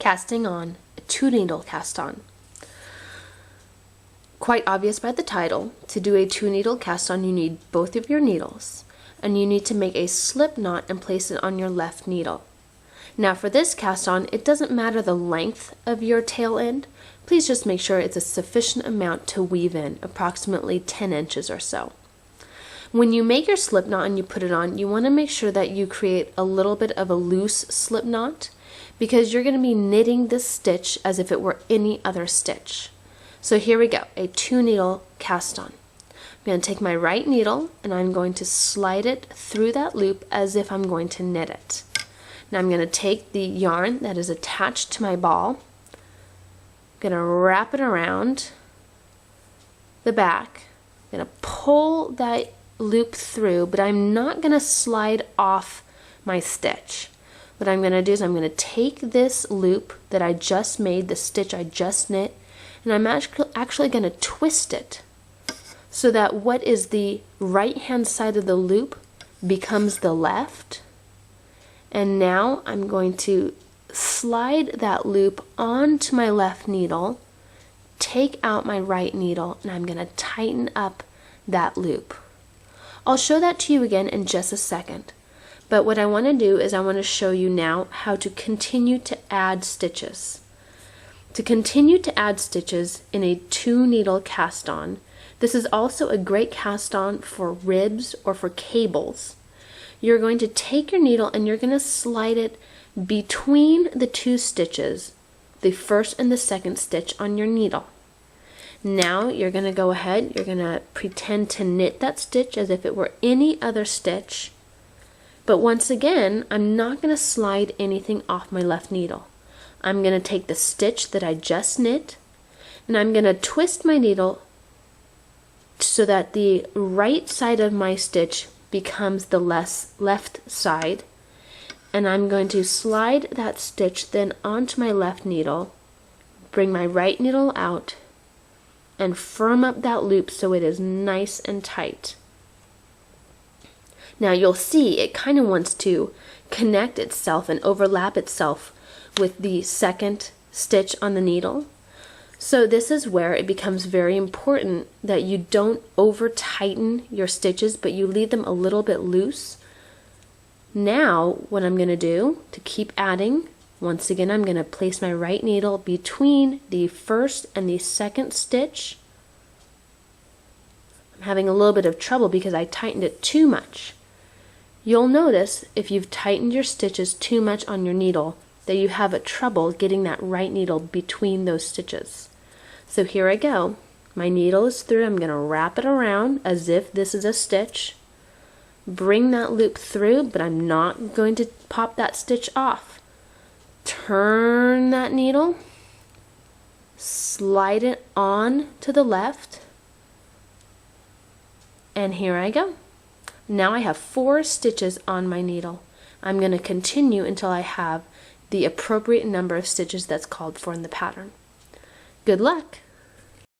Casting on a 2-needle cast on. Quite obvious by the title, to do a 2-needle cast on you need both of your needles, and you need to make a slip knot and place it on your left needle. Now for this cast on, it doesn't matter the length of your tail end, please just make sure it's a sufficient amount to weave in, approximately 10 inches or so. When you make your slip knot and you put it on, you want to make sure that you create a little bit of a loose slip knot, because you're going to be knitting this stitch as if it were any other stitch. So here we go, a 2-needle cast on. I'm going to take my right needle and I'm going to slide it through that loop as if I'm going to knit it. Now I'm going to take the yarn that is attached to my ball, I'm going to wrap it around the back, I'm going to pull that loop through, but I'm not going to slide off my stitch. What I'm going to do is I'm going to take this loop that I just made, the stitch I just knit, and I'm actually going to twist it so that what is the right hand side of the loop becomes the left. And now I'm going to slide that loop onto my left needle, take out my right needle, and I'm going to tighten up that loop. I'll show that to you again in just a second. But what I want to do is I want to show you now how to continue to add stitches. To continue to add stitches in a 2-needle cast on, this is also a great cast on for ribs or for cables. You're going to take your needle and you're going to slide it between the 2 stitches, the first and the second stitch on your needle. Now you're going to go ahead, you're going to pretend to knit that stitch as if it were any other stitch. But once again, I'm not going to slide anything off my left needle. I'm going to take the stitch that I just knit and I'm going to twist my needle so that the right side of my stitch becomes the left side, and I'm going to slide that stitch then onto my left needle, bring my right needle out and firm up that loop so it is nice and tight. Now you'll see it kind of wants to connect itself and overlap itself with the second stitch on the needle. So this is where it becomes very important that you don't over tighten your stitches, but you leave them a little bit loose. Now what I'm going to do to keep adding, once again I'm going to place my right needle between the first and the second stitch. I'm having a little bit of trouble because I tightened it too much. You'll notice if you've tightened your stitches too much on your needle that you have trouble getting that right needle between those stitches. So here I go. My needle is through. I'm going to wrap it around as if this is a stitch. Bring that loop through, but I'm not going to pop that stitch off. Turn that needle, slide it on to the left, and here I go. Now I have 4 stitches on my needle. I'm going to continue until I have the appropriate number of stitches that's called for in the pattern. Good luck!